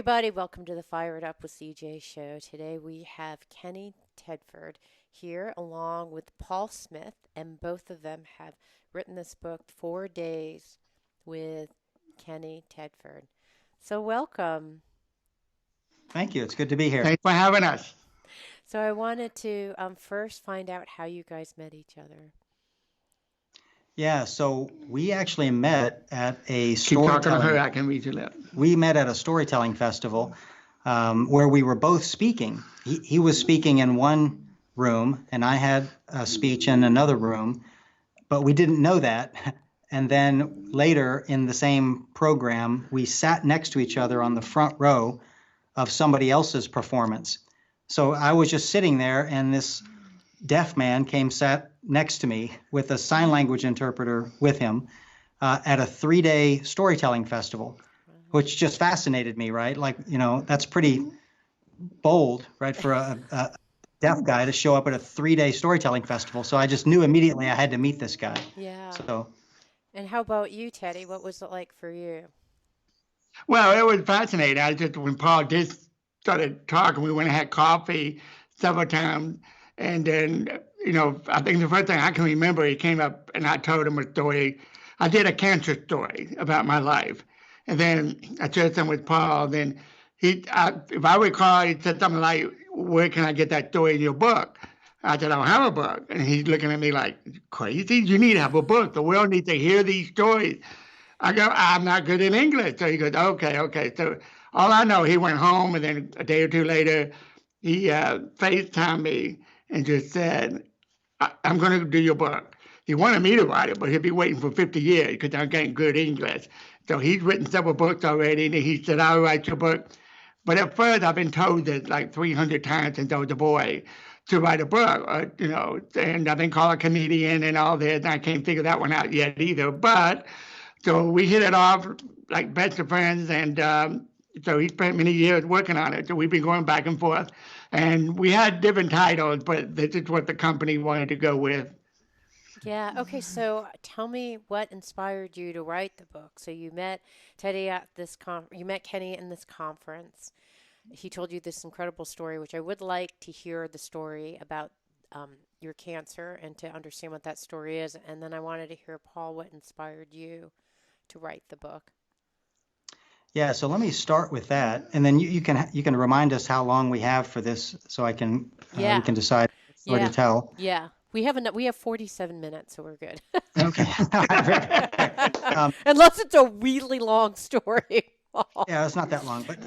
everybody. Welcome to the Fire It Up with CJ show. Today we have Kenny Tedford here along with Paul Smith, and both of them have written this book, 4 Days with Kenny Tedford. So welcome. Thank you. It's good to be here. Thanks for having us. So I wanted to first find out how you guys met each other. Yeah, so we actually met at a Keep talking to her. storytelling. I can read your lips. We met at a storytelling festival where we were both speaking. He was speaking in one room, and I had a speech in another room, but we didn't know that. And then later in the same program, we sat next to each other on the front row of somebody else's performance. So I was just sitting there, and this deaf man sat next to me with a sign language interpreter with him at a 3-day storytelling festival, which just fascinated me, right? Like, that's pretty bold, right, for a deaf guy to show up at a 3-day storytelling festival. So I just knew immediately I had to meet this guy. Yeah. So. And how about you, Teddy? What was it like for you? Well, it was fascinating. When Paul just started talking, we went and had coffee several times. And then, I think the first thing I can remember, he came up and I told him a story. I did a cancer story about my life. And then I shared something with Paul. Then if I recall, he said something like, where can I get that story in your book? I said, I don't have a book. And he's looking at me like, crazy? You need to have a book. The world needs to hear these stories. I go, I'm not good in English. So he goes, okay. So all I know, he went home, and then a day or two later, he FaceTimed me and just said, I'm going to do your book. He wanted me to write it, but he'll be waiting for 50 years because I'm getting good English. So he's written several books already, and he said, I'll write your book. But at first, I've been told that like 300 times since I was a boy to write a book, and I've been called a comedian and all this, and I can't figure that one out yet either. But so we hit it off like best of friends, and so he spent many years working on it. So we've been going back and forth. And we had different titles, but this is what the company wanted to go with. Yeah. Okay. So tell me what inspired you to write the book. So you met Teddy at this you met Kenny in this conference. He told you this incredible story, which I would like to hear the story about your cancer and to understand what that story is. And then I wanted to hear, Paul, what inspired you to write the book. Yeah, so let me start with that, and then you can remind us how long we have for this, so I can we can decide what to tell. Yeah, we have 47 minutes, so we're good. Okay. Unless it's a really long story. Yeah, it's not that long, but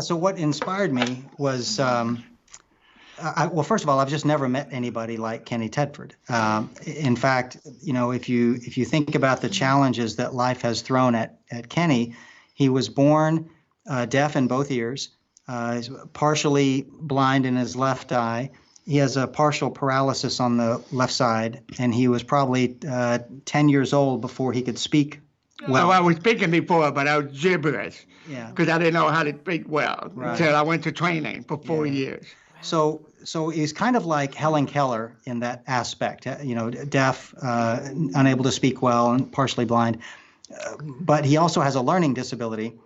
So what inspired me was, well, first of all, I've just never met anybody like Kenny Tedford. In fact, if you think about the challenges that life has thrown at Kenny. He was born deaf in both ears. He's partially blind in his left eye. He has a partial paralysis on the left side, and he was probably 10 years old before he could speak well. Oh, I was speaking before, but I was gibberish. Yeah. Because I didn't know how to speak well until I went to training for 4 years. So he's kind of like Helen Keller in that aspect. Deaf, unable to speak well, and partially blind. But he also has a learning disability.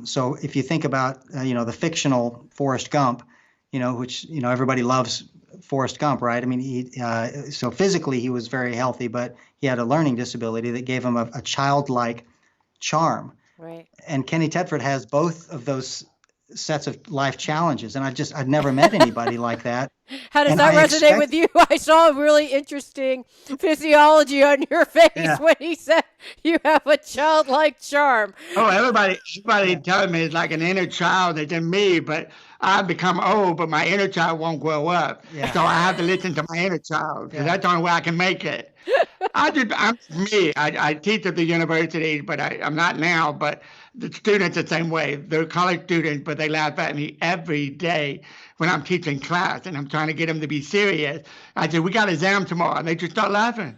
So if you think about, the fictional Forrest Gump, which, everybody loves Forrest Gump, right? I mean, so physically he was very healthy, but he had a learning disability that gave him a childlike charm. Right. And Kenny Tedford has both of those sets of life challenges, and I'd never met anybody like that. How does that resonate with you? I saw a really interesting physiology on your face when he said you have a childlike charm. Oh, everybody telling me it's like an inner child that's in me, but I've become old, but my inner child won't grow up. Yeah. So I have to listen to my inner child, because that's the only way I can make it. I teach at the university, but I'm not now, but the students the same way. They're college students, but they laugh at me every day when I'm teaching class and I'm trying to get them to be serious. I said, we got an exam tomorrow. And they just start laughing.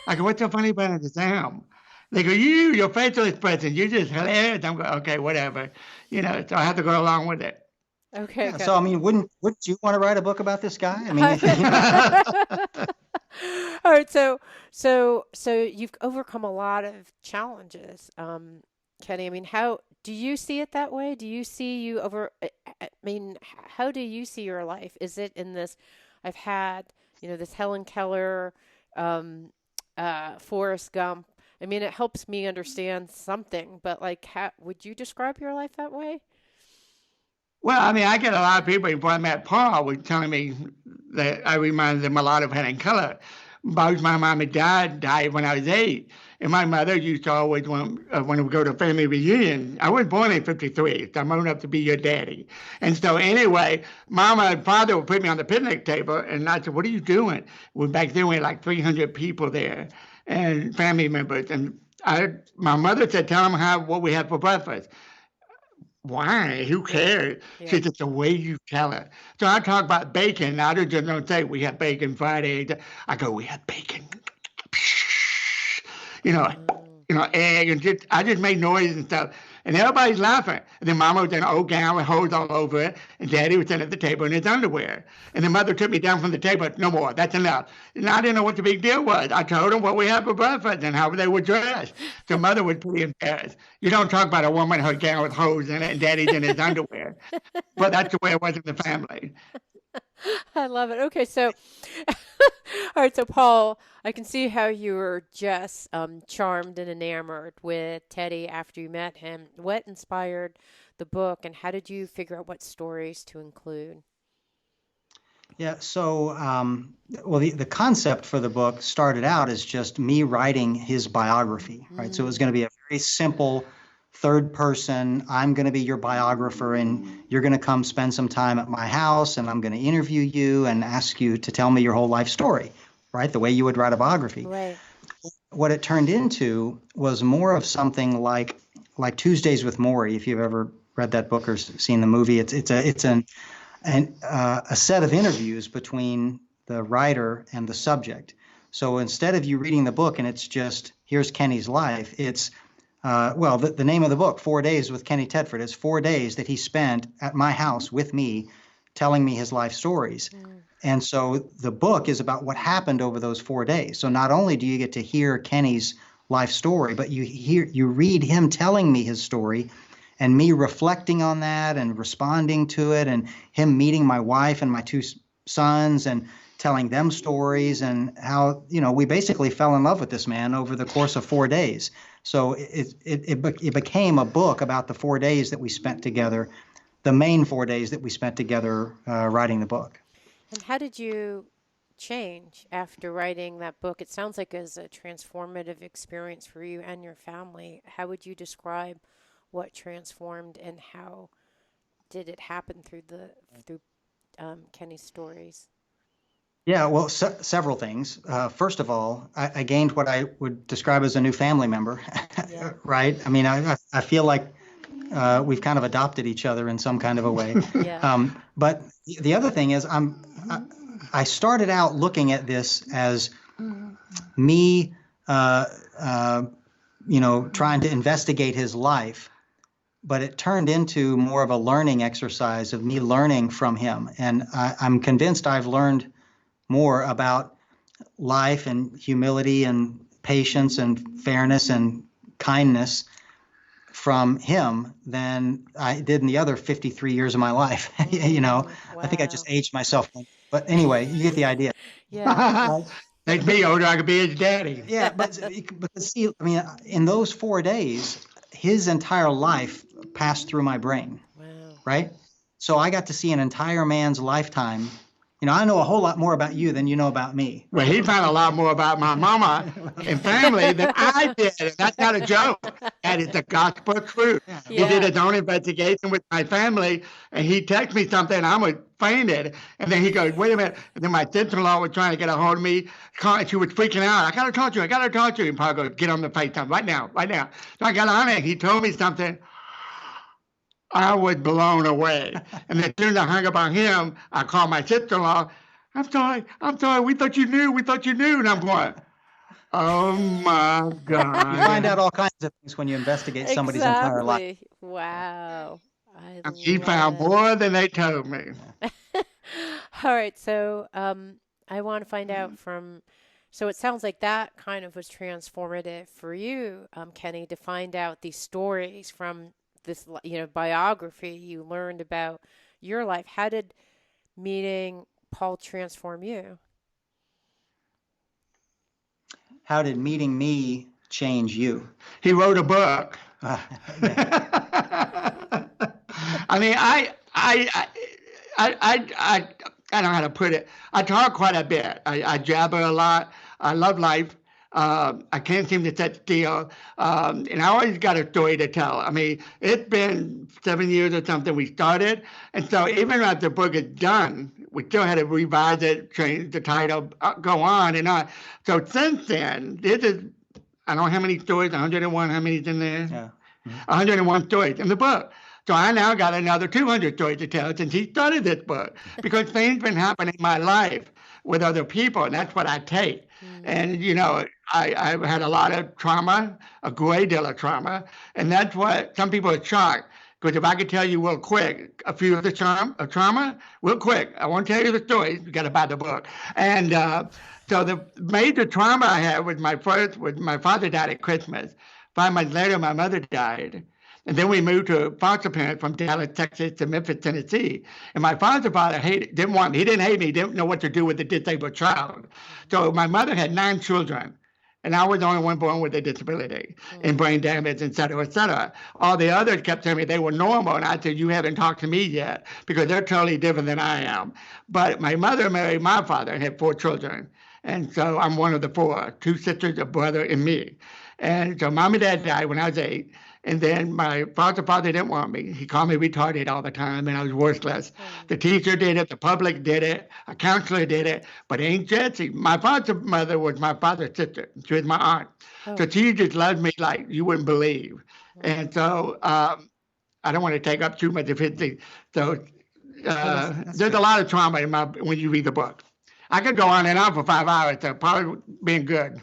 I go, what's so funny about an exam? They go, your facial expression, you're just hilarious. I'm going, okay, whatever. So I have to go along with it. Okay. So, I mean, wouldn't you want to write a book about this guy? I mean, all right. So you've overcome a lot of challenges, Kenny. I mean, how do you see it that way? Do you see you over, I mean, how do you see your life? Is it in this, I've had, this Helen Keller, um, Forrest Gump. I mean, it helps me understand something, but like, how would you describe your life that way? Well, I mean, I get a lot of people before I met Paul were telling me that I reminded them a lot of Helen Keller. Both my mom and dad died when I was 8. And my mother used to always, when we go to a family reunion, I was born in 53, so I'm old enough to be your daddy. And so anyway, mama and father would put me on the picnic table, and I said, what are you doing? Well, back then we had like 300 people there and family members. And my mother said, tell them what we had for breakfast. Why? Who Yeah. cares? Yeah. She said, the way you tell it. So I talk about bacon. I just don't say we have bacon Friday. I go, we have bacon. You know, Mm. egg and I just made noise and stuff. And everybody's laughing. And then mama was in an old gown with holes all over it. And daddy was sitting at the table in his underwear. And the mother took me down from the table. No more. That's enough. And I didn't know what the big deal was. I told them what we had for breakfast and how they were dressed. So mother was pretty embarrassed. You don't talk about a woman in her gown with holes in it and daddy's in his underwear. But that's the way it was in the family. I love it. Okay, so all right, so Paul, I can see how you were just charmed and enamored with Teddy after you met him. What inspired the book, and how did you figure out what stories to include? Yeah, so, well, the concept for the book started out as just me writing his biography, right? So it was Mm, going to be a very simple third person. I'm going to be your biographer, and you're going to come spend some time at my house, and I'm going to interview you and ask you to tell me your whole life story, right? The way you would write a biography. right. What it turned into was more of something like Tuesdays with Morrie, if you've ever read that book or seen the movie. It's a set of interviews between the writer and the subject. So instead of you reading the book and it's just here's Kenny's life, it's the name of the book, 4 Days with Kenny Tedford, is 4 days that he spent at my house with me, telling me his life stories. Mm, And so the book is about what happened over those 4 days. So not only do you get to hear Kenny's life story, but you read him telling me his story and me reflecting on that and responding to it, and him meeting my wife and my two sons and telling them stories, and how, we basically fell in love with this man over the course of 4 days. So it became a book about the 4 days that we spent together, the main 4 days that we spent together writing the book. and how did you change after writing that book? It sounds like it was a transformative experience for you and your family. How would you describe what transformed, and how did it happen through Kenny's stories? Yeah, well, several things. First of all, I gained what I would describe as a new family member, Yeah. right? I mean, I feel like we've kind of adopted each other in some kind of a way. Yeah. But the other thing is, I started out looking at this as me, trying to investigate his life, but it turned into more of a learning exercise of me learning from him. And I'm convinced I've learned more about life and humility and patience and fairness and kindness from him than I did in the other 53 years of my life. Mm, I think I just wow. aged myself. But anyway, you get the idea. Yeah. Right? Make me older, I could be his daddy. Yeah, but see, I mean, in those 4 days, his entire life passed through my brain, Wow. right? So I got to see an entire man's lifetime. I know a whole lot more about you than you know about me. Well, he found a lot more about my mama and family than I did. And that's not a joke. That is the gospel truth. Yeah, He did Yeah. his own investigation with my family, and he texted me something, and I was fainted. And then he goes, wait a minute. And then my sister-in-law was trying to get a hold of me. She was freaking out. I got to talk to you. I got to talk to you. And Paul goes, get on the FaceTime right now, right now. So I got on it. He told me something. I was blown away. And as soon as I hung up on him, I called my sister-in-law. I'm sorry. We thought you knew. And I'm going, oh my you find God. out all kinds of things when you investigate somebody's entire life. Exactly. Wow. I He love found it. more than they told me. All right, so I want to find out so it sounds like that kind of was transformative for you, Kenny, to find out these stories from this, biography. You learned about your life. How did meeting Paul transform you? How did meeting me change you? He wrote a book. Yeah. I mean, I don't know how to put it. I talk quite a bit. I jabber a lot. I love life. I can't seem to sit still. And I always got a story to tell. I mean, it's been 7 years or something we started. And so even after the book is done, we still had to revise it, change the title, go on and on. So since then, I don't know how many stories, 101, how many's in there? Yeah. 101 stories in the book. So I now got another 200 stories to tell since he started this book, because things been happening in my life with other people, and that's what I take. And, I've had a lot of trauma, a great deal of trauma, and that's what some people are shocked. Because if I could tell you real quick a few of the trauma, real quick, I won't tell you the stories. You got to buy the book. And so the major trauma I had was my father died at Christmas. 5 months later, my mother died. And then we moved to foster parents from Dallas, Texas to Memphis, Tennessee. And my father didn't want me. He didn't hate me. He didn't know what to do with a disabled child. So my mother had 9 children. And I was the only one born with a disability and brain damage, et cetera, et cetera. All the others kept telling me they were normal. And I said, you haven't talked to me yet, because they're totally different than I am. But my mother married my father and had 4 children. And so I'm one of the 4, 2 sisters, a brother, and me. And so mom and dad died when I was 8. And then my father didn't want me. He called me retarded all the time, and I was worthless. The teacher did it. The public did it. A counselor did it. But Aunt Jessie, my father's mother was my father's sister. She was my aunt. So she just loved me like you wouldn't believe. And so I don't want to take up too much of his thing. So there's a lot of trauma when you read the book. I could go on and on for 5 hours. So probably being good.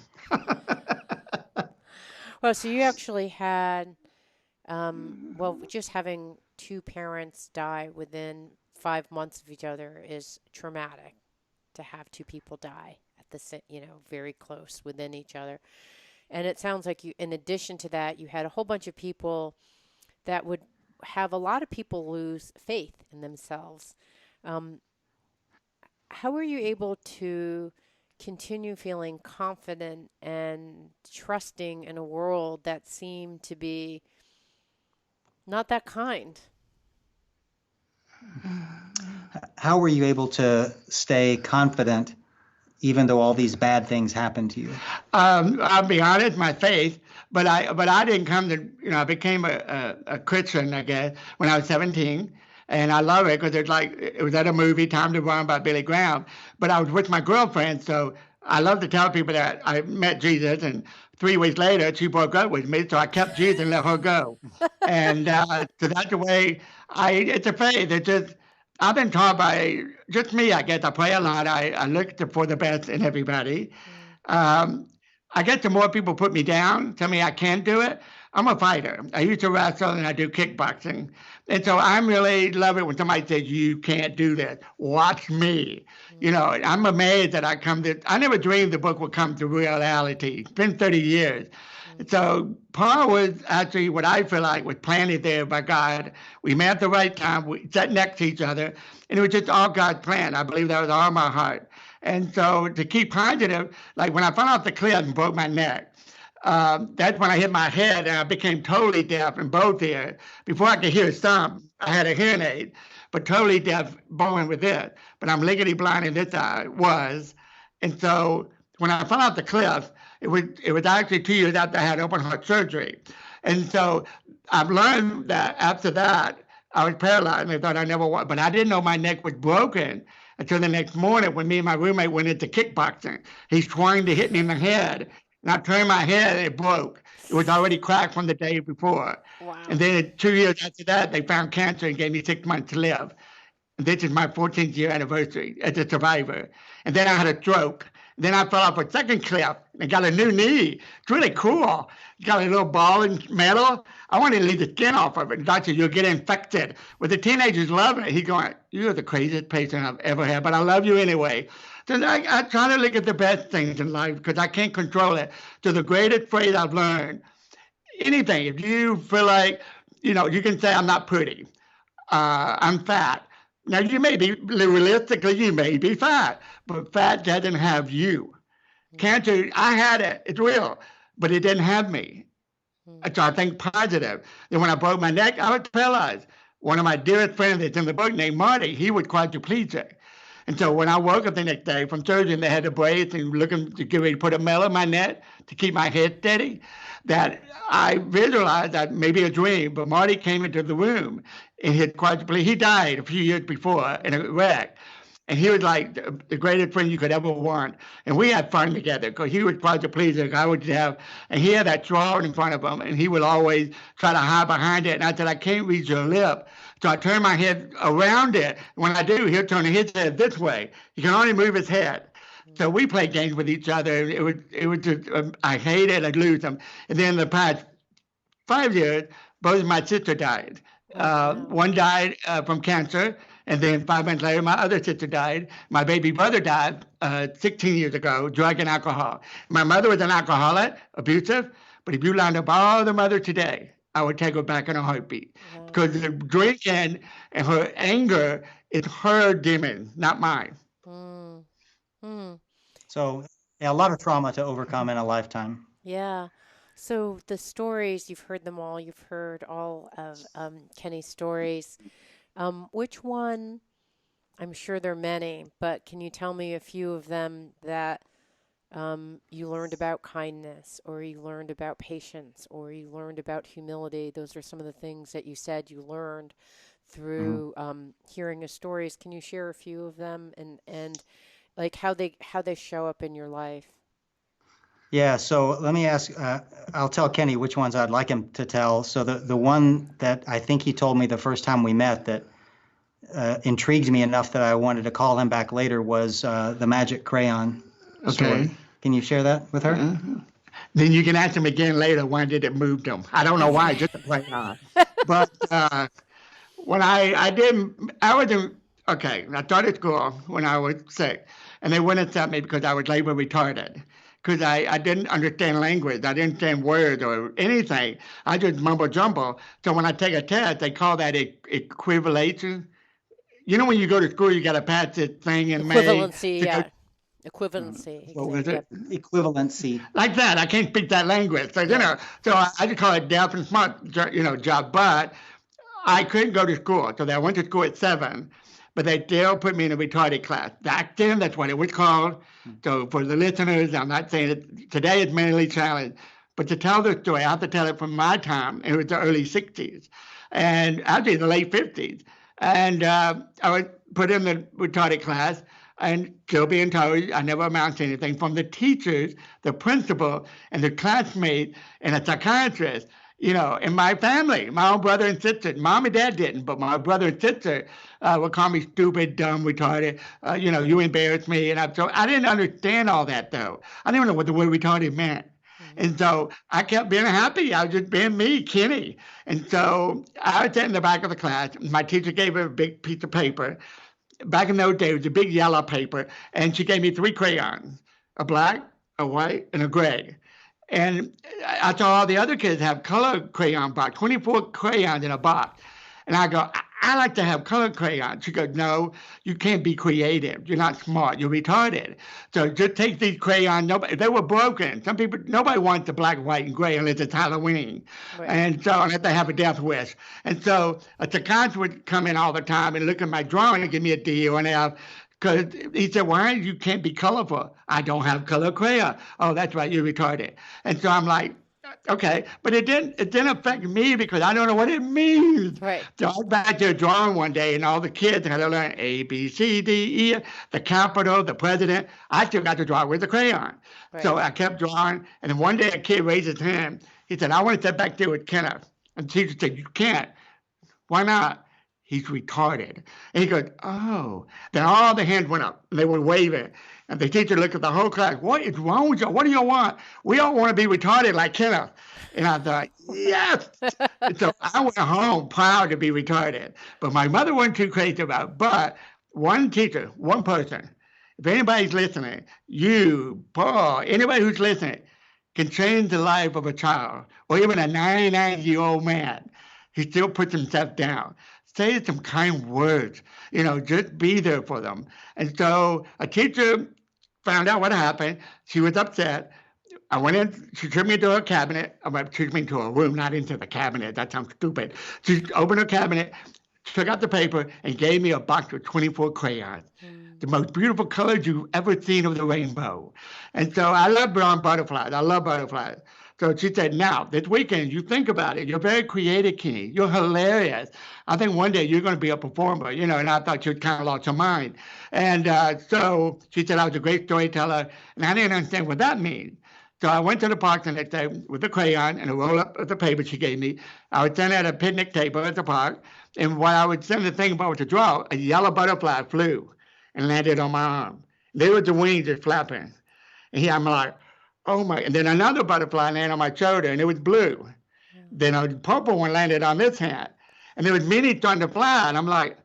Well, so you actually had, just having 2 parents die within 5 months of each other is traumatic. To have 2 people die at very close within each other. And it sounds like in addition to that, you had a whole bunch of people that would have a lot of people lose faith in themselves. How were you able to continue feeling confident and trusting in a world that seemed to be not that kind? How were you able to stay confident even though all these bad things happened to you? I'll be honest, my faith, but I didn't come to, I became a Christian, I guess, when I was 17. And I love it because it was at a movie, Time to Run by Billy Graham. But I was with my girlfriend, so I love to tell people that I met Jesus, and 3 weeks later, she broke up with me, so I kept Jesus and let her go. And so that's the way it's a faith. It's just, I've been taught by just me, I guess. I pray a lot. I look for the best in everybody. I guess the more people put me down, tell me I can't do it, I'm a fighter. I used to wrestle and I do kickboxing. And so I really love it when somebody says, you can't do this. Watch me. I'm amazed that I never dreamed the book would come to reality. It's been 30 years. So Paul was actually what I feel like was planted there by God. We met at the right time. We sat next to each other. And it was just all God's plan. I believe that was all my heart. And so to keep positive, like when I fell off the cliff and broke my neck, that's when I hit my head and I became totally deaf in both ears. Before I could hear some, I had a hearing aid, but totally deaf born with it. But I'm legally blind in this eye, And so when I fell off the cliff, it was actually 2 years after I had open heart surgery. And so I've learned that after that, I was paralyzed and I thought I never was, but I didn't know my neck was broken until the next morning when me and my roommate went into kickboxing. He swung to hit me in the head. And I turned my head and it broke. It was already cracked from the day before. Wow. And then 2 years after that, they found cancer and gave me 6 months to live. And this is my 14th year anniversary as a survivor. And then I had a stroke. Then I fell off a second cliff and got a new knee. It's really cool. Got a little ball and metal. I wanted to leave the skin off of it. The doctor, you'll get infected. But the teenagers love it. He's going, you're the craziest patient I've ever had, but I love you anyway. So I try to look at the best things in life because I can't control it. So the greatest phrase I've learned, anything, if you feel like you can say I'm not pretty. I'm fat. Now, you may be, realistically, you may be fat, but fat doesn't have you. Cancer, I had it. It's real, but it didn't have me. So I think positive. Then when I broke my neck, I was paralyzed. One of my dearest friends that's in the book named Marty, he was quadriplegic. And so when I woke up the next day from surgery and they had to brace and looking to get ready to put a metal in my neck to keep my head steady, that I visualized that maybe a dream, but Marty came into the room and he had quadriplegia. He died a few years before in a wreck. And he was like the greatest friend you could ever want. And we had fun together because he was quadriplegic. And he had that drawer in front of him, and he would always try to hide behind it. And I said, I can't read your lip. So I turned my head around it. When I do, he'll turn his head this way. He can only move his head. So we played games with each other. It was just, I hate it, I'd lose them. And then the past 5 years, both of my sisters died. One died from cancer. And then 5 months later, my other sister died. My baby brother died 16 years ago, drug and alcohol. My mother was an alcoholic, abusive. But if you lined up all the mothers today, I would take her back in a heartbeat. Because the drinking and her anger is her demon, not mine. So yeah, a lot of trauma to overcome in a lifetime. Yeah. So the stories, you've heard them all. You've heard all of Kenny's stories. Which one, I'm sure there are many, but can you tell me a few of them that you learned about kindness, or you learned about patience, or you learned about humility? Those are some of the things that you said you learned through hearing his stories. Can you share a few of them and like how they show up in your life? Yeah, so let me ask, I'll tell Kenny which ones I'd like him to tell. So the one that I think he told me the first time we met that intrigued me enough that I wanted to call him back later was the magic crayon story. Can you share that with her? Then you can ask him again later, when did it move them? I don't know why, just a crayon. But when I started school when I was sick, and they wouldn't accept me because I was labor retarded. Because I didn't understand language. I didn't understand words or anything. I just mumble jumble. So when I take a test, they call that equivalation. You know, when you go to school, you got to pass this thing in May. Equivalency, yeah. Equivalency. What was it? Equivalency. Like that. I can't speak that language. So, so I just call it deaf and smart, job. But I couldn't go to school. So I went to school at 7. But they still put me in a retarded class. Back then, that's what it was called. So for the listeners, I'm not saying it today it's mentally challenged, but to tell the story, I have to tell it from my time. It was the early 60s and actually the late 50s. And I was put in the retarded class and still being told I never amount to anything from the teachers, the principal, and the classmate, and a psychiatrist. In my family, my own brother and sister, mom and dad didn't, but my brother and sister would call me stupid, dumb, retarded. You embarrass me. So I didn't understand all that, though. I didn't know what the word retarded meant. And so I kept being happy. I was just being me, Kenny. And so I was sitting in the back of the class. My teacher gave her a big piece of paper. Back in those days, it was a big yellow paper. And she gave me 3 crayons, a black, a white, and a gray. And I saw all the other kids have colored crayon box, 24 crayons in a box. And I go, I like to have colored crayons. She goes, no, you can't be creative. You're not smart. You're retarded. So just take these crayons. They were broken. Nobody wants the black, white, and gray unless it's Halloween. Right. And so unless they have a death wish. And so a psychiatrist would come in all the time and look at my drawing and give me a D or an F. Because he said, why you can't be colorful? I don't have color crayon. Oh, that's right, you're retarded. And so I'm like, okay. But it didn't affect me because I don't know what it means. Right. So I was back there drawing one day, and all the kids had to learn A, B, C, D, E, the capital, the president. I still got to draw with the crayon. Right. So I kept drawing, and then one day a kid raised his hand. He said, I want to sit back there with Kenneth. And the teacher said, you can't. Why not? He's retarded. And he goes, oh. Then all the hands went up, and they were waving. And the teacher looked at the whole class. What is wrong with you? What do you want? We all want to be retarded like Kenneth. And I thought, yes. And so I went home proud to be retarded. But my mother wasn't too crazy about it. But one teacher, one person, if anybody's listening, you, Paul, anybody who's listening, can change the life of a child or even a 99-year-old man. he still puts himself down. Say some kind words, just be there for them. And so a teacher found out what happened. She was upset. I went in, she took me to her cabinet. She took me to a room, not into the cabinet. That sounds stupid. She opened her cabinet, took out the paper, and gave me a box of 24 crayons. The most beautiful colors you've ever seen of the rainbow. And so I love brown butterflies. I love butterflies. So she said, now, this weekend, you think about it. You're very creative, Kenny. You're hilarious. I think one day you're going to be a performer, and I thought she kind of lost her mind. And so she said I was a great storyteller, and I didn't understand what that means. So I went to the park the next day with a crayon and a roll up of the paper she gave me. I would stand at a picnic table at the park, and while I would send the thing about to draw, a yellow butterfly flew and landed on my arm. There was the wings just flapping. And here I'm like, oh my, and then another butterfly landed on my shoulder, and it was blue. Then a purple one landed on this hand. And there was many starting to fly, and I'm like,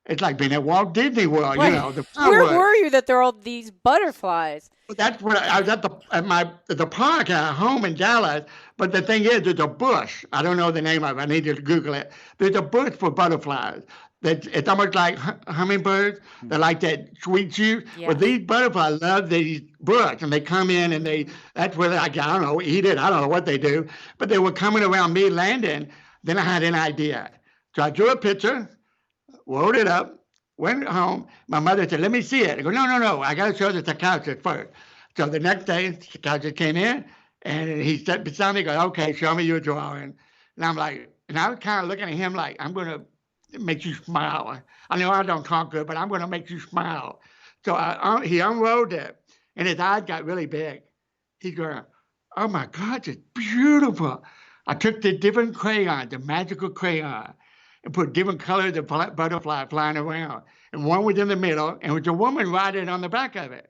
it's like being at Walt Disney World, the Where were you that there are all these butterflies? That's what I was at the park at home in Dallas. But the thing is, there's a bush. I don't know the name of it. I need you to Google it. There's a bush for butterflies. It's almost like hummingbirds. They're like that sweet juice. Yeah. But these butterflies love these bush, and they come in and that's where I don't know, eat it. I don't know what they do. But they were coming around me landing. Then I had an idea. So I drew a picture, rolled it up, went home. My mother said, let me see it. I go, no. I got to show the psychiatrist first. So the next day, the psychiatrist came in, and he sat beside me and goes, okay, show me your drawing. And I'm like, and I was kind of looking at him like, I'm going to make you smile. I know I don't talk good, but I'm going to make you smile. So he unrolled it, and his eyes got really big. He's going, oh my God, it's beautiful. I took the different crayon, the magical crayon, and put different colors of butterfly flying around. And one was in the middle, and with a woman riding on the back of it.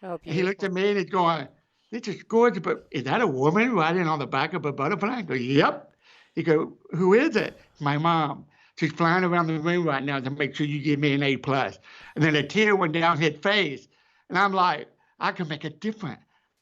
Oh, and he looked at me and he's going, this is gorgeous, but is that a woman riding on the back of a butterfly? I go, yep. He goes, who is it? My mom. She's flying around the room right now to make sure you give me an A+. And then a tear went down his face. And I'm like, I can make a difference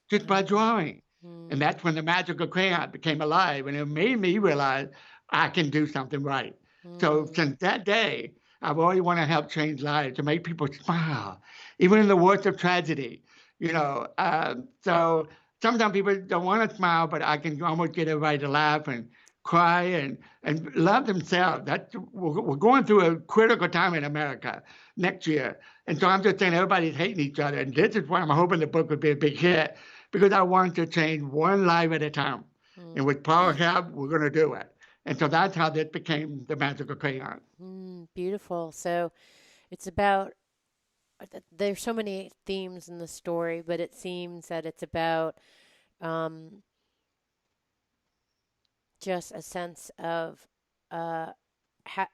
just by drawing. And that's when the magical crayon became alive. And it made me realize I can do something right. So since that day, I've always wanted to help change lives, to make people smile, even in the worst of tragedy. So sometimes people don't want to smile, but I can almost get everybody to laugh and cry and love themselves. We're going through a critical time in America next year. And so I'm just saying everybody's hating each other. And this is why I'm hoping the book would be a big hit, because I want to change one life at a time. And with Paul's help, we're going to do it. And so that's how this became the magical crayon. Beautiful. So it's about, there's so many themes in the story, but it seems that it's about just a sense of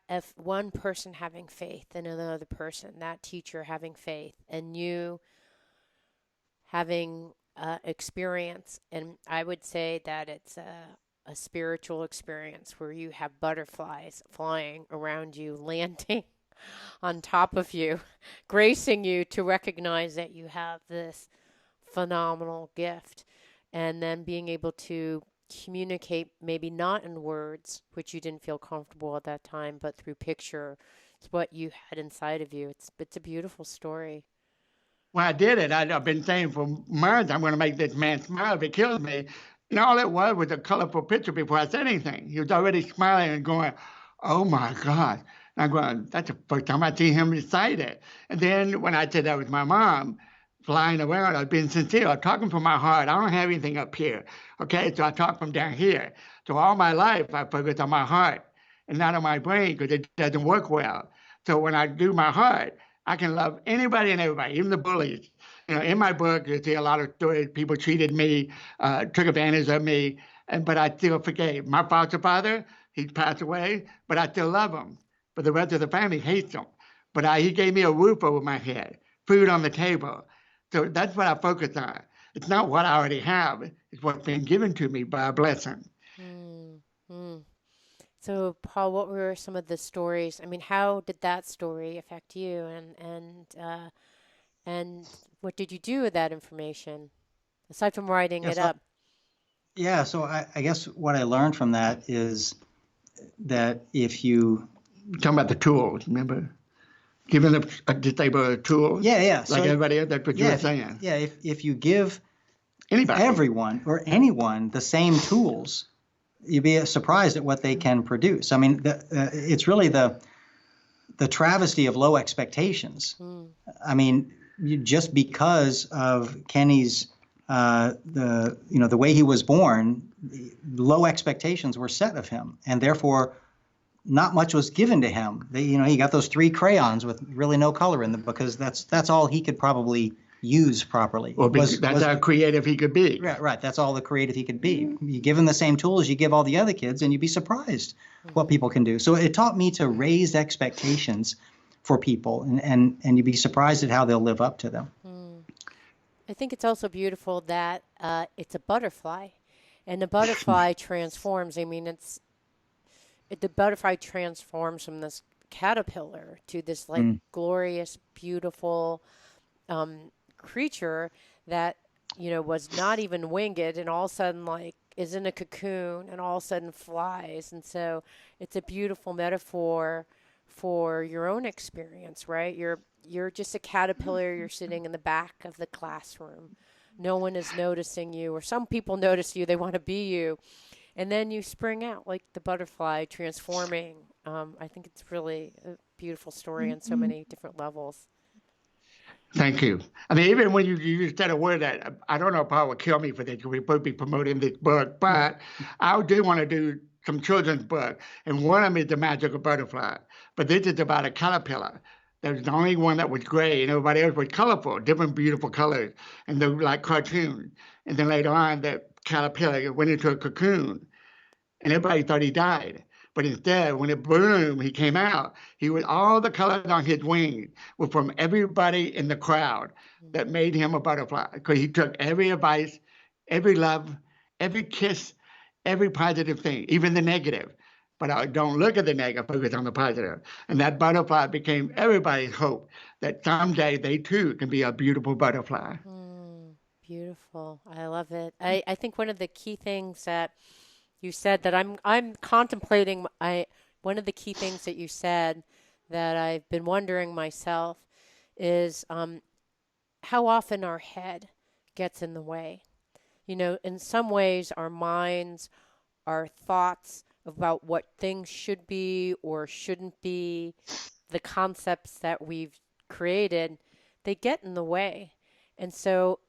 if one person having faith in another person, that teacher having faith, and you having experience. And I would say that it's a spiritual experience where you have butterflies flying around you, landing on top of you, gracing you to recognize that you have this phenomenal gift, and then being able to communicate, maybe not in words, which you didn't feel comfortable at that time, but through picture. It's what you had inside of you. It's a beautiful story. Well, I did it. I've been saying for months, I'm going to make this man smile if he kills me. And all it was a colorful picture before I said anything. He was already smiling and going, oh my God. And I'm going, that's the first time I see him excited. And then when I said that was my mom flying around, I was being sincere. I was talking from my heart. I don't have anything up here. Okay, so I talk from down here. So all my life, I focus on my heart and not on my brain, because it doesn't work well. So when I do my heart, I can love anybody and everybody, even the bullies. In my book, you see a lot of stories. People treated me, took advantage of me, but I still forgave. My foster father, he passed away, but I still love him. But the rest of the family hates him. But he gave me a roof over my head, food on the table. So that's what I focus on. It's not what I already have. It's what's been given to me by a blessing. Mm-hmm. So, Paul, what were some of the stories? I mean, how did that story affect you, and what did you do with that information aside from writing it up? Yeah, so I guess what I learned from that is if you Talking about the tools, remember? Giving a disabled a tool. yeah so Like everybody else, that's what you were saying. if you give Anybody. everyone or anyone the same tools, you'd be surprised at what they can produce. I mean, it's really the travesty of low expectations. I mean, just because of Kenny's the way he was born, low expectations were set of him, and therefore not much was given to him. He got those 3 crayons with really no color in them because that's all he could probably use properly. Well, that's how creative he could be. Right. That's all the creative he could be. You give him the same tools you give all the other kids, and you'd be surprised what people can do. So it taught me to raise expectations for people, and you'd be surprised at how they'll live up to them. I think it's also beautiful that it's a butterfly, and the butterfly transforms. I mean, the butterfly transforms from this caterpillar to this glorious, beautiful creature that was not even winged, and all of a sudden is in a cocoon, and all of a sudden flies. And so it's a beautiful metaphor for your own experience, right? You're just a caterpillar. You're sitting in the back of the classroom. No one is noticing you, or some people notice you. They want to be you. And then you spring out like the butterfly transforming. I think it's really a beautiful story on so many different levels. Thank you. I mean, even when you said a word that I don't know if Paul would kill me for this, because we both be promoting this book, but I do want to do some children's book, and one of them is The Magical Butterfly. But this is about a caterpillar. There was the only one that was gray, and everybody else was colorful, different beautiful colors, and they were like cartoons. And then later on, the caterpillar went into a cocoon, and everybody thought he died. But instead, when it bloomed, he came out. He was all the colors on his wings were from everybody in the crowd that made him a butterfly. Because he took every advice, every love, every kiss, every positive thing, even the negative. But I don't look at the negative, focus on the positive. And that butterfly became everybody's hope that someday they too can be a beautiful butterfly. Beautiful. I love it. I think one of the key things that you said that I'm contemplating, one of the key things that you said that I've been wondering myself is how often our head gets in the way. In some ways our minds, our thoughts about what things should be or shouldn't be, the concepts that we've created, they get in the way. And so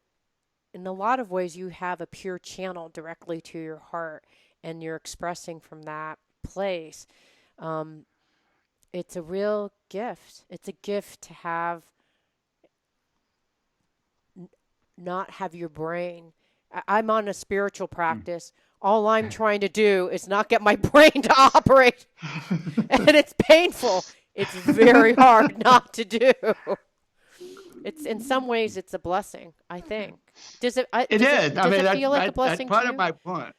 in a lot of ways you have a pure channel directly to your heart, and you're expressing from that place. It's a real gift. It's a gift to have not have your brain. I'm on a spiritual practice. All I'm trying to do is not get my brain to operate. And it's painful. It's very hard not to do. It's in some ways it's a blessing, I think. Does it feel like a blessing that's part to you? of my point.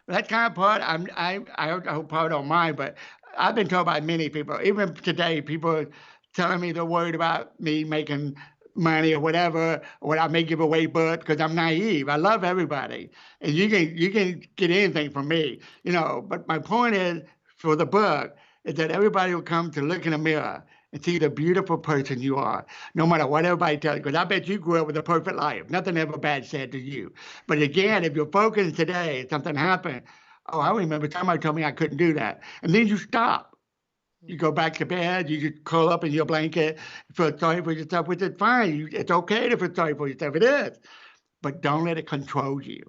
That kind of part, I hope Paul don't mind, but I've been told by many people, even today, people telling me they're worried about me making money or whatever, or I may give away books because I'm naive. I love everybody, and you can get anything from me, But my point is, for the book, is that everybody will come to look in the mirror and see the beautiful person you are, no matter what everybody tells you. Because I bet you grew up with a perfect life. Nothing ever bad said to you. But again, if you're focused today, something happened. Oh, I remember somebody told me I couldn't do that. And then you stop. You go back to bed, you just curl up in your blanket, feel sorry for yourself, which is fine. It's okay to feel sorry for yourself. It is. But don't let it control you.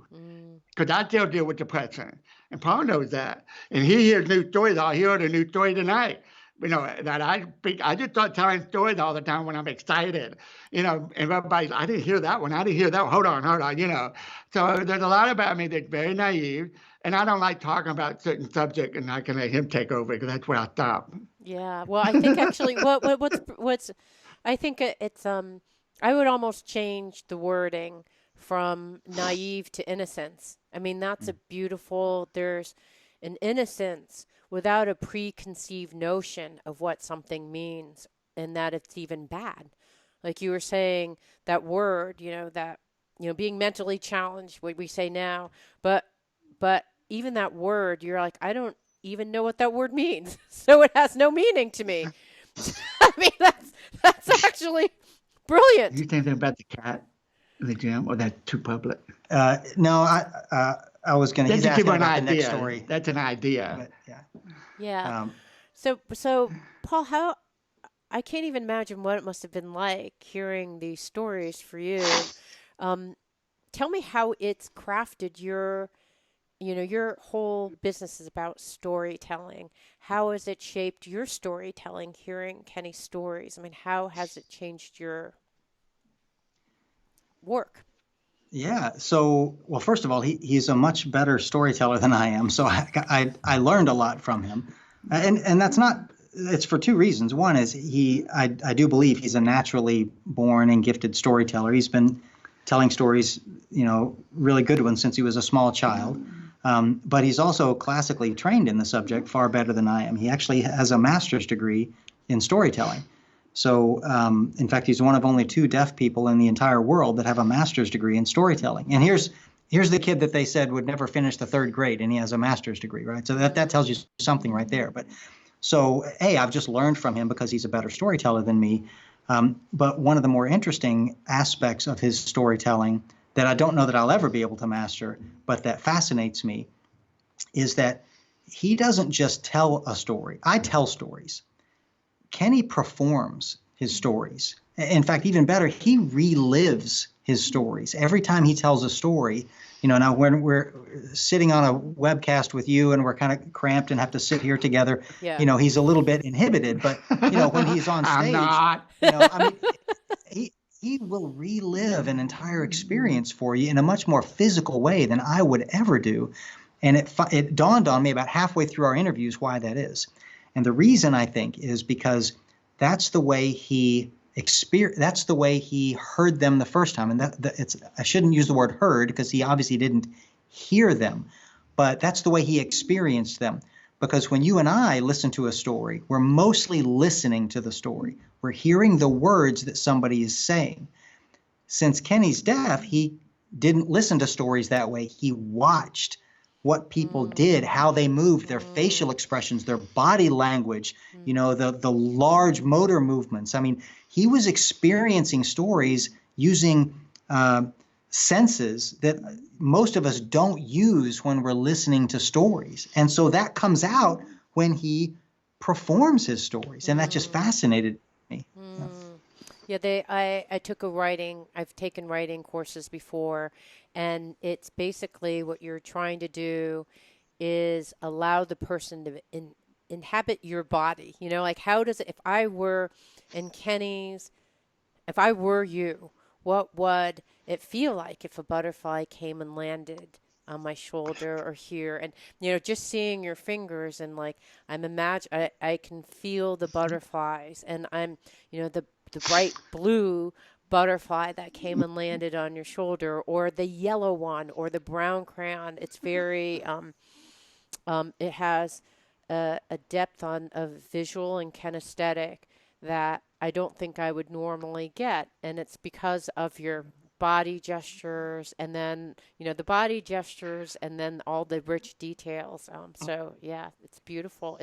Because I still deal with depression. And Paul knows that. And he hears new stories. I heard a new story tonight. That I just start telling stories all the time when I'm excited, and everybody's, I didn't hear that one. I didn't hear that one. Hold on. So there's a lot about me that's very naive, and I don't like talking about certain subject, and I can let him take over because that's where I stop. Yeah. Well, I think actually I think it's, I would almost change the wording from naive to innocence. I mean, that's a beautiful, there's an innocence without a preconceived notion of what something means and that it's even bad. Like you were saying, that word, being mentally challenged, what we say now, but even that word, you're like, I don't even know what that word means. So it has no meaning to me. I mean, that's actually brilliant. You think about the cat in the gym, or that's too public? No, I was going to. Just He's to give asking an about the next idea. story. That's an idea. But yeah. Yeah. Um, So Paul, how I can't even imagine what it must have been like hearing these stories for you. Um, Tell me how it's crafted your whole business is about storytelling. How has it shaped your storytelling, hearing Kenny's stories? I mean, how has it changed your work? yeah. So, well, first of all, he's a much better storyteller than I am. So I learned a lot from him, and that's not. It's for two reasons. One is I do believe he's a naturally born and gifted storyteller. He's been telling stories, really good ones since he was a small child. But he's also classically trained in the subject far better than I am. He actually has a master's degree in storytelling. So, in fact, he's one of only two deaf people in the entire world that have a master's degree in storytelling. And here's the kid that they said would never finish the third grade, and he has a master's degree, right? So that tells you something right there. But so, hey, I've just learned from him because he's a better storyteller than me. But one of the more interesting aspects of his storytelling that I don't know that I'll ever be able to master, but that fascinates me, is that he doesn't just tell a story. I tell stories. Kenny performs his stories. In fact, even better, he relives his stories. Every time he tells a story, now when we're sitting on a webcast with you and we're kind of cramped and have to sit here together, Yeah. he's a little bit inhibited. But, when he's on stage, I'm not. I mean, he will relive an entire experience for you in a much more physical way than I would ever do. And it dawned on me about halfway through our interviews why that is. And the reason, I think, is because that's the way he that's the way he heard them the first time. And I shouldn't use the word heard because he obviously didn't hear them, but that's the way he experienced them. Because when you and I listen to a story, we're mostly listening to the story. We're hearing the words that somebody is saying. Since Kenny's deaf, he didn't listen to stories that way. He watched what people did, how they moved, their facial expressions, their body language, the large motor movements. I mean, he was experiencing stories using senses that most of us don't use when we're listening to stories. And so that comes out when he performs his stories. And that just fascinated me. Yeah, I took I've taken writing courses before, and it's basically what you're trying to do is allow the person to inhabit your body. Like how does it, if I were in Kenny's, if I were you, what would it feel like if a butterfly came and landed on my shoulder or here? And, just seeing your fingers and like, I can feel the butterflies and the bright blue butterfly that came and landed on your shoulder, or the yellow one, or the brown crayon. It's very, it has a depth of visual and kinesthetic that I don't think I would normally get. And it's because of your body gestures and then, the body gestures and then all the rich details. So yeah, it's beautiful.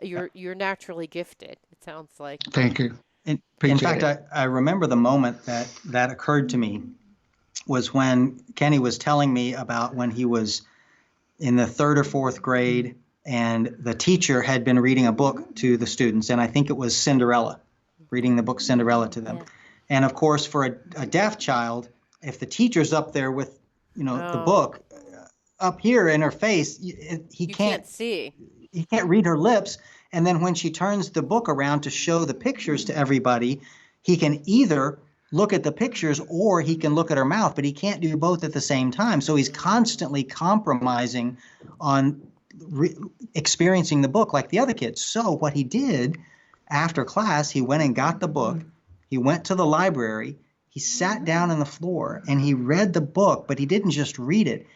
You're naturally gifted, it sounds like. Thank you. In fact, I remember the moment that occurred to me was when Kenny was telling me about when he was in the third or fourth grade and the teacher had been reading a book to the students. And I think it was Cinderella, reading the book Cinderella to them. Yeah. And of course, for a deaf child, if the teacher's up there with, the book up here in her face, he can't see. He can't read her lips. And then when she turns the book around to show the pictures to everybody, he can either look at the pictures or he can look at her mouth, but he can't do both at the same time. So he's constantly compromising on experiencing the book like the other kids. So what he did after class, he went and got the book. He went to the library. He sat down on the floor and he read the book, but he didn't just read it.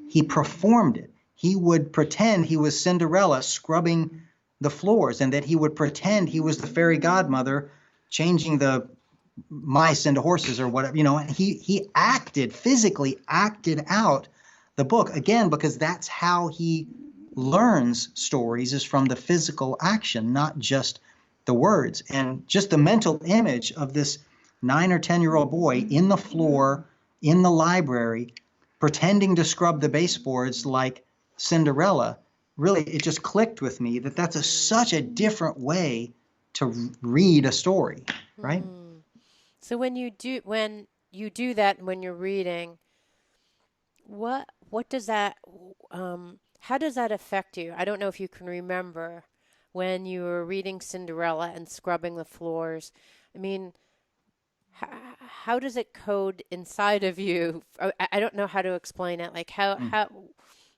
He performed it. He would pretend he was Cinderella scrubbing the floors, and that he would pretend he was the fairy godmother changing the mice into horses or whatever, he physically acted out the book, again, because that's how he learns stories is from the physical action, not just the words. And just the mental image of this 9 or 10-year-old boy in the floor, in the library, pretending to scrub the baseboards like Cinderella, really, it just clicked with me that that's such a different way to read a story, right? So when you do that, when you're reading, what does that how does that affect you? I don't know if you can remember when you were reading Cinderella and scrubbing the floors. I mean, how does it code inside of you? I don't know how to explain it. Like how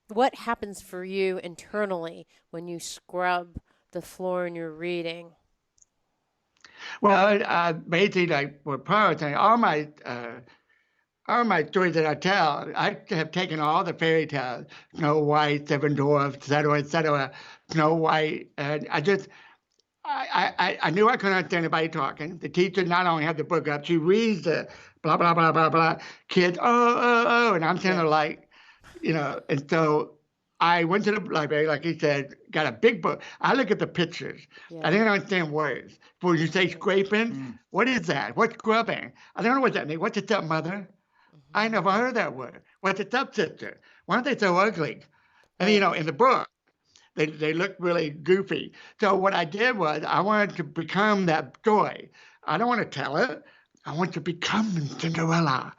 what happens for you internally when you scrub the floor and you're reading? Well, basically, like with poetry, all my stories that I tell, I have taken all the fairy tales, Snow White, Seven Dwarfs, et cetera, Snow White, and I knew I couldn't understand anybody talking. The teacher not only had the book up, she reads the blah, blah, blah, blah, blah. Kids, and I'm sitting there like, and so I went to the library, like he said, got a big book. I look at the pictures. Yeah. I didn't understand words. When you say scraping, what is that? What's scrubbing? I don't know what that means. What's it up, mother? I never heard that word. What's it up, sister? Why aren't they so ugly? And, in the book, they look really goofy. So what I did was I wanted to become that story. I don't want to tell it. I want to become Cinderella.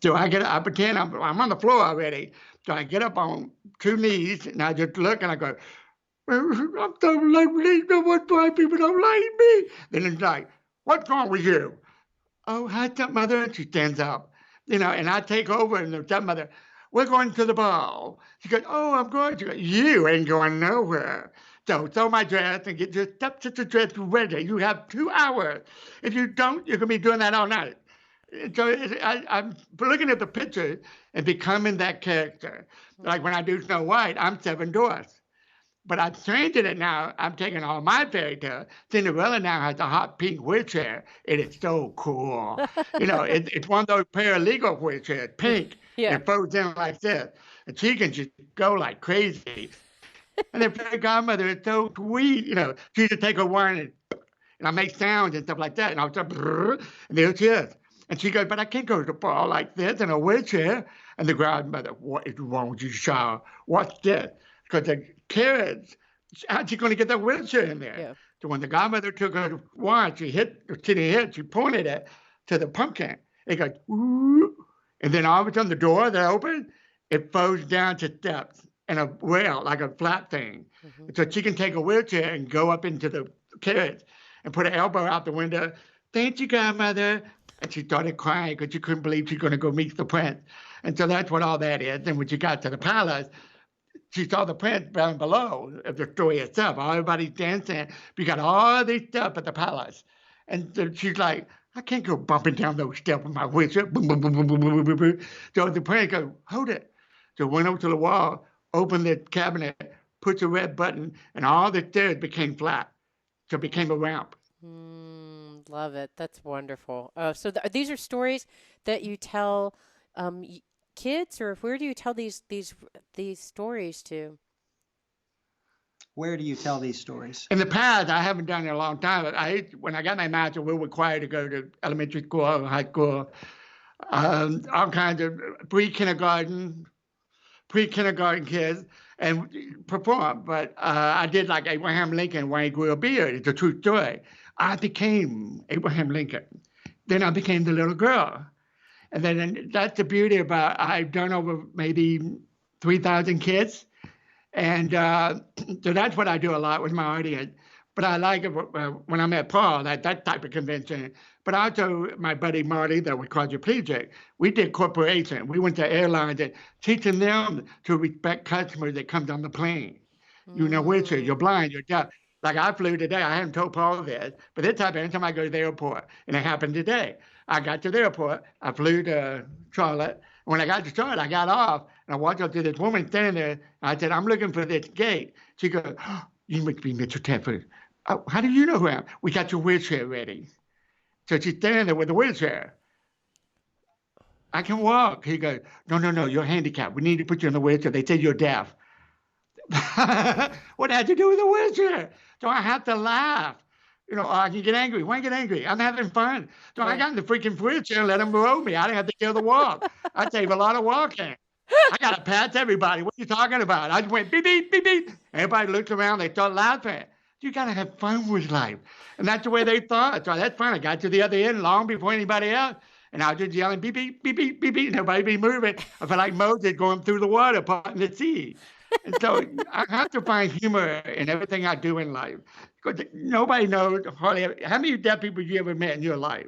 So I pretend I'm on the floor already. So I get up on 2 knees and I just look and I go, I'm so lonely. No one blind people don't like me. Then it's like, what's wrong with you? Oh, hi, stepmother. And she stands up, and I take over and the stepmother, we're going to the ball. She goes, oh, I'm going to. You ain't going nowhere. So throw my dress and get your stepsister dress ready. You have 2 hours. If you don't, you're going to be doing that all night. So I'm looking at the picture and becoming that character. Like when I do Snow White, I'm Seven Dwarfs. But I'm changing it now. I'm taking all my fairy tales. Cinderella now has a hot pink wheelchair. It is so cool. It's one of those paralegal wheelchairs, pink. Yeah. It folds in like this. And she can just go like crazy. And the fairy godmother is so sweet. She just take her wine and I make sounds and stuff like that. And I'll just, and there she is. And she goes, but I can't go to the ball like this in a wheelchair. And the godmother, what is wrong with you, child? What's this? Because the kids, how's she going to get that wheelchair in there? Yeah. So when the godmother took her wand, she pointed it to the pumpkin. It goes, ooh. And then all of a sudden the door that opened, it folds down to steps and a rail, like a flat thing. So she can take a wheelchair and go up into the carriage and put her elbow out the window. Thank you, godmother. And she started crying because she couldn't believe she's going to go meet the prince. And so that's what all that is. And when she got to the palace, she saw the prince down below of the story itself. Everybody's dancing. We got all this stuff at the palace. And so she's like, I can't go bumping down those steps with my wheelchair. Boom, boom, boom, boom, boom, boom, boom, boom. So the prince goes, hold it. So went over to the wall, opened the cabinet, pushed a red button, and all the stairs became flat. So it became a ramp. Love it. That's wonderful. So these are stories that you tell kids, or where do you tell these stories to? Where do you tell these stories? In the past, I haven't done it in a long time. When I got my master, we were required to go to elementary school, high school, all kinds of pre-kindergarten kids, and perform. But I did like Abraham Lincoln when he grew a beard. It's a true story. I became Abraham Lincoln. Then I became the little girl. And then that's the beauty about I've done over maybe 3,000 kids. And so that's what I do a lot with my audience. But I like it when I'm at Paul, that type of convention. But also my buddy Marty, that was quadriplegic, we did corporation. We went to airlines and teaching them to respect customers that comes on the plane. Wheelchair, you're blind, you're deaf. Like I flew today, I haven't told Paul this, but this happens anytime I go to the airport, and it happened today. I got to the airport, I flew to Charlotte. When I got to Charlotte, I got off, and I walked up to this woman standing there, and I said, I'm looking for this gate. She goes, oh, you must be Mr. Tedford. Oh, how do you know who I am? We got your wheelchair ready. So she's standing there with a wheelchair. I can walk. He goes, no, you're handicapped. We need to put you in the wheelchair. They said you're deaf. What had to do with the wheelchair? Do I have to laugh? I can get angry. Why get angry? I'm having fun. So I Right. got in the freaking wheelchair and let him roll me. I didn't have to kill the walk. I save a lot of walking. I got to pass everybody. What are you talking about? I just went beep, beep, beep, beep. Everybody looked around. They start laughing. You got to have fun with life. And that's the way they thought. So that's fine. I got to the other end long before anybody else. And I was just yelling beep, beep, beep, beep, beep, beep. And everybody be moving. I felt like Moses going through the water, parting the sea. And so I have to find humor in everything I do in life. Because nobody knows hardly ever. How many deaf people you ever met in your life?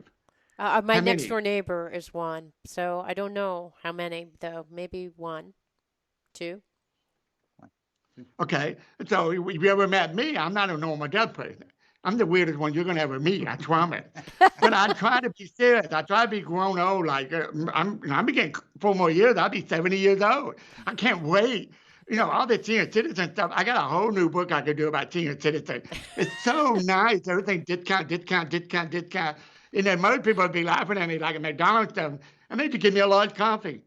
My How next many? door neighbor is one, so I don't know how many though. Maybe one, two. Okay. So if you ever met me, I'm not a normal deaf person. I'm the weirdest one you're going to ever meet, I promise. But I try to be serious. I try to be grown old. Like I'm getting 4 more years. I'll be 70 years old. I can't wait. All the senior citizen stuff. I got a whole new book I could do about senior citizens. It's so nice. Everything discount, discount, discount, discount. And then most people would be laughing at me like a McDonald's stuff. I made you give me a large coffee.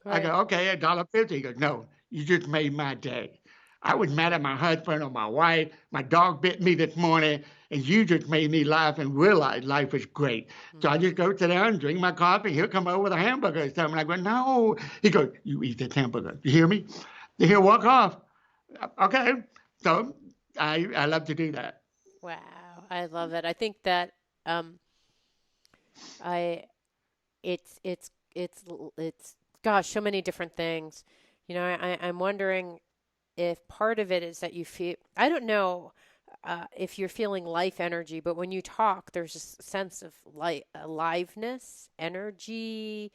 I go, Right. okay, $1.50. He goes, no, you just made my day. I was mad at my husband or my wife. My dog bit me this morning, and you just made me laugh and realize life is great. So I Mm. just go sit down and drink my coffee. He'll come over with a hamburger or something. I go, no. He goes, you eat this hamburger. You hear me? Then he'll walk off. Okay. So I love to do that. Wow, I love it. I think that um, I it's gosh, so many different things. I'm wondering if part of it is that you feel, I don't know if you're feeling life energy, but when you talk, there's a sense of aliveness, energy,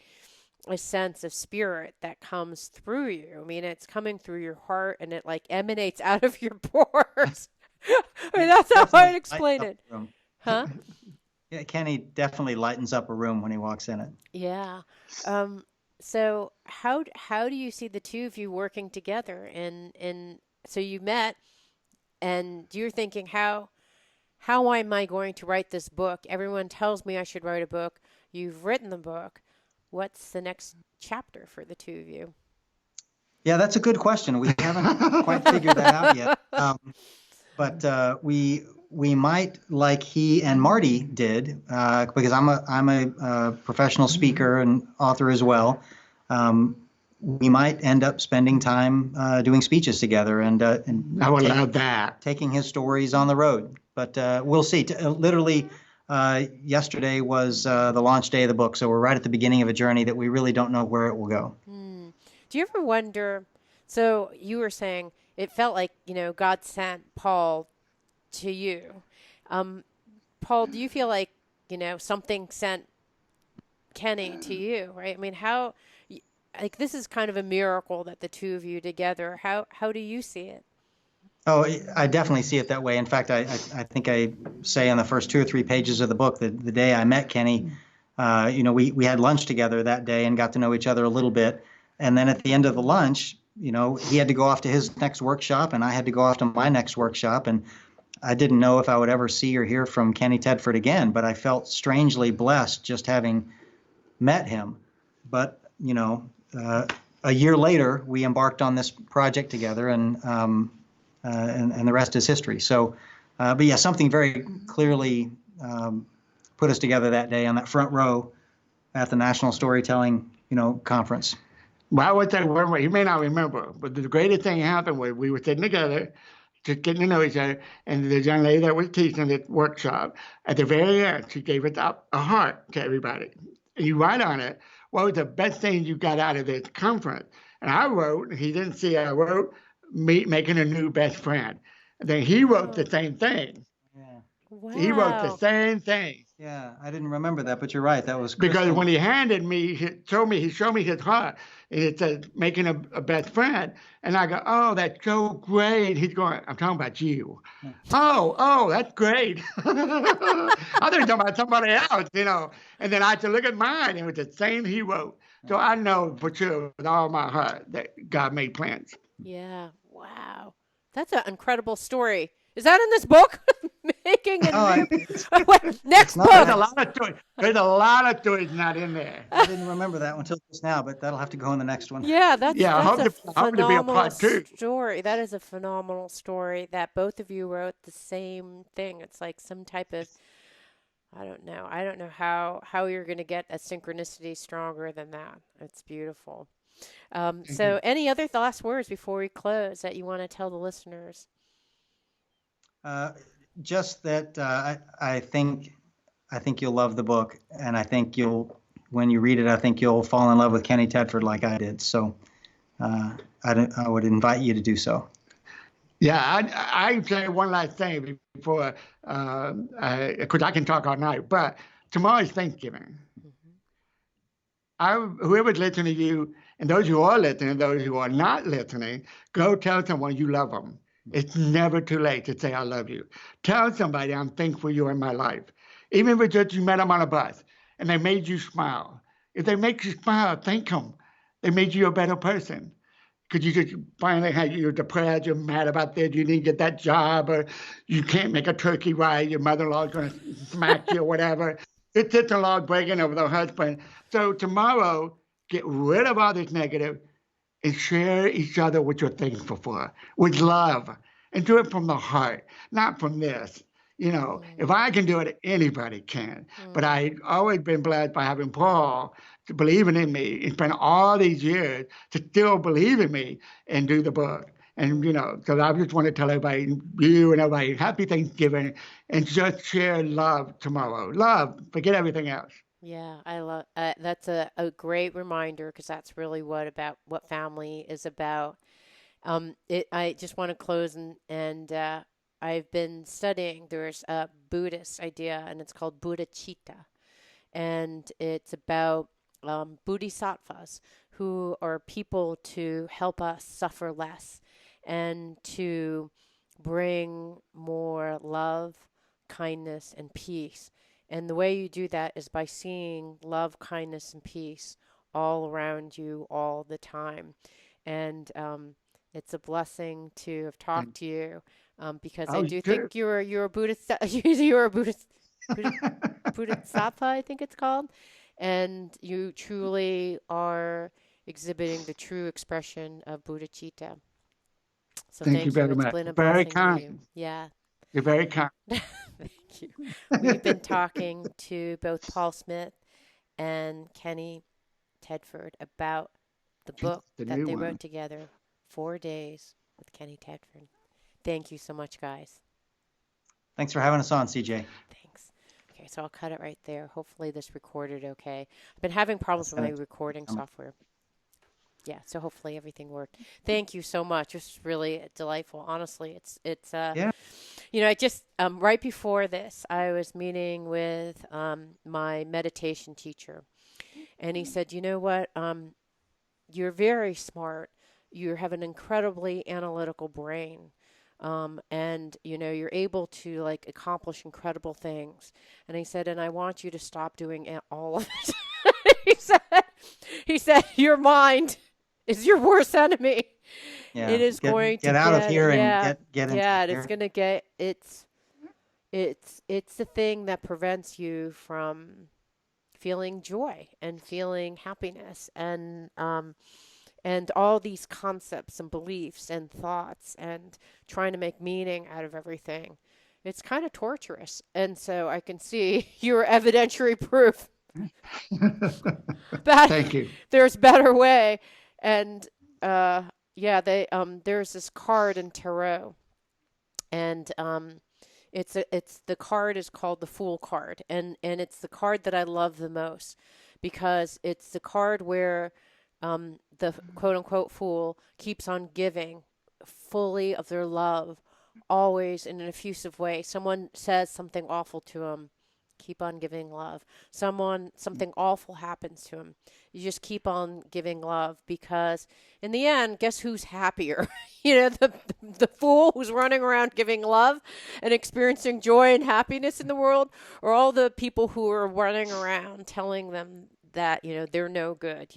a sense of spirit that comes through you. I mean, it's coming through your heart and it like emanates out of your pores. I mean, He that's how I'd definitely lightens explain up it. a room. Huh? Yeah, Kenny definitely lightens up a room when he walks in it. Yeah. Um, so how do you see the two of you working together? And so you met and you're thinking how am I going to write this book? Everyone tells me I should write a book. You've written the book. What's the next chapter for the two of you? Yeah, that's a good question. We haven't quite figured that out yet. But we might, like he and Marty did, because I'm a professional speaker and author as well. Um, we might end up spending time doing speeches together and I would love that. taking his stories on the road. But we'll see. Literally, yesterday was the launch day of the book, so we're right at the beginning of a journey that we really don't know where it will go. Hmm. Do you ever wonder? So you were saying it felt like, God sent Paul to you. Um, Paul, do you feel like, something sent Kenny to you, right? I mean, like this is kind of a miracle that the two of you together. How do you see it? Oh, I definitely see it that way. In fact, I think I say on the first 2 or 3 pages of the book that the day I met Kenny, we had lunch together that day and got to know each other a little bit. And then at the end of the lunch, he had to go off to his next workshop and I had to go off to my next workshop. And I didn't know if I would ever see or hear from Kenny Tedford again, but I felt strangely blessed just having met him. But, a year later, we embarked on this project together and the rest is history. So, but yeah, something very clearly put us together that day on that front row at the National Storytelling, conference. Well, I would say one way. You may not remember, but the greatest thing happened was we were sitting together, just getting to know each other, and the young lady that was teaching the workshop, at the very end, she gave us a heart to everybody. And you write on it, what was the best thing you got out of this conference? And I wrote, he didn't see it, I wrote, me making a new best friend. And then he wrote the Oh, same thing. Yeah. He wrote the wow. same thing. Yeah, I didn't remember that, but you're right. That was Because crystal. when he handed me, he showed me his heart, and it said making a best friend. And I go, oh, that's so great. He's going, I'm talking about you. Yeah. Oh, that's great. I thought he was talking about somebody else. And then I had to look at mine, and it was the same he wrote. So I know for sure with all my heart that God made plans. Yeah. Wow. That's an incredible story. Is that in this book? making a Oh, I, new. it's, Next it's not There's book. a bad. lot of stories. There's a lot of stories not in there. I didn't remember that one until just now, but that'll have to go in the next one. Yeah, Yeah, that's a I hope to be a phenomenal part two. story. That is a phenomenal story that both of you wrote the same thing. It's like some type of I don't know. I don't know how you're going to get a synchronicity stronger than that. It's beautiful. Thank you. So any other last words before we close that you want to tell the listeners? Uh, just that I think you'll love the book, and I think when you read it, I think you'll fall in love with Kenny Tedford like I did. So I would invite you to do so. Yeah, I say one last thing before, because I can talk all night. But tomorrow's Thanksgiving. Hmm. Whoever's listening to you, and those who are listening, those who are not listening, go tell someone you love them. It's never too late to say I love you. Tell somebody I'm thankful you're in my life, even if it's just you met them on a bus and they made you smile. If they make you smile, thank them. They made you a better person. Because you just finally had you're depressed, you're mad about this, you didn't get that job, or you can't make a turkey right, your mother-in-law's going to smack you or whatever. Your sister-in-law breaking over their husband. So tomorrow, get rid of all this negative and share each other what you're thankful for with love, and do it from the heart, not from this. If I can do it, anybody can. But Mm. I always been blessed by having Paul to believing in me and spend all these years to still believe in me and do the book. And, Mm. so I just want to tell everybody, you and everybody, happy Thanksgiving, and just share love tomorrow. Love, forget everything else. Yeah, I love that's a great reminder because that's really what family is about. I just want to close and I've been studying. There's a Buddhist idea and it's called Buddha Cheeta, and it's about bodhisattvas who are people to help us suffer less and to bring more love, kindness, and peace. And the way you do that is by seeing love, kindness, and peace all around you all the time. And it's a blessing to have talked to you because I Oh, do sure. think you're a Buddhist. You're a Buddhist Bodhisattva, I think it's called, and you truly are exhibiting the true expression of bodhicitta. So Thank you thank you. very It's much. been a Very blessing to you. kind. Yeah. You're very kind. Thank you. We've been talking to both Paul Smith and Kenny Tedford about the book The that new they one. wrote together, 4 Days with Kenny Tedford. Thank you so much, guys. Thanks for having us on, CJ. Thanks. Okay, so I'll cut it right there. Hopefully this recorded okay. I've been having problems with my Send it recording to me. software. Yeah, so hopefully everything worked. Thank you so much. This was really delightful. Honestly, it's Yeah. I just right before this, I was meeting with my meditation teacher, and he said, "You know what? You're very smart. You have an incredibly analytical brain." And you're able to like accomplish incredible things. And he said, and I want you to stop doing all of it. he said, he said, your mind is your worst enemy. It Yeah. is going to Get out of get, here and yeah, get into yeah, it's here. going to get, it's the thing that prevents you from feeling joy and feeling happiness and all these concepts and beliefs and thoughts and trying to make meaning out of everything. It's kind of torturous. And so I can see your evidentiary proof that Thank you. there's better way. And yeah, there's this card in tarot, and it's the card is called the Fool card, and it's the card that I love the most because it's the card where the quote unquote fool keeps on giving fully of their love, always in an effusive way. Someone says something awful to him, keep on giving love. Something awful happens to him. You just keep on giving love because in the end, guess who's happier? The fool who's running around giving love and experiencing joy and happiness in the world, or all the people who are running around telling them that they're no good.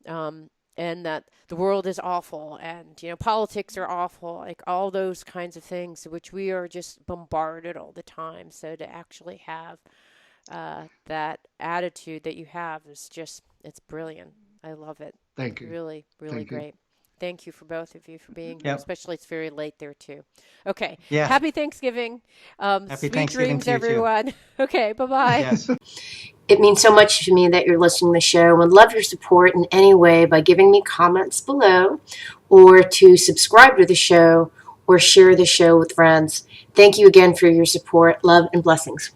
Um, and that the world is awful, and politics are awful, like all those kinds of things, which we are just bombarded all the time. So to actually have that attitude that you have is just, it's brilliant. I love it. Thank you. Really, really Thank you. great. Thank you for both of you for being here, Yep. especially it's very late there too. Okay. Yeah. Happy Thanksgiving. Happy Sweet Thanksgiving dreams, to you too. everyone. Okay. Bye-bye. Yes. It means so much to me that you're listening to the show, and would love your support in any way by giving me comments below, or to subscribe to the show, or share the show with friends. Thank you again for your support. Love and blessings.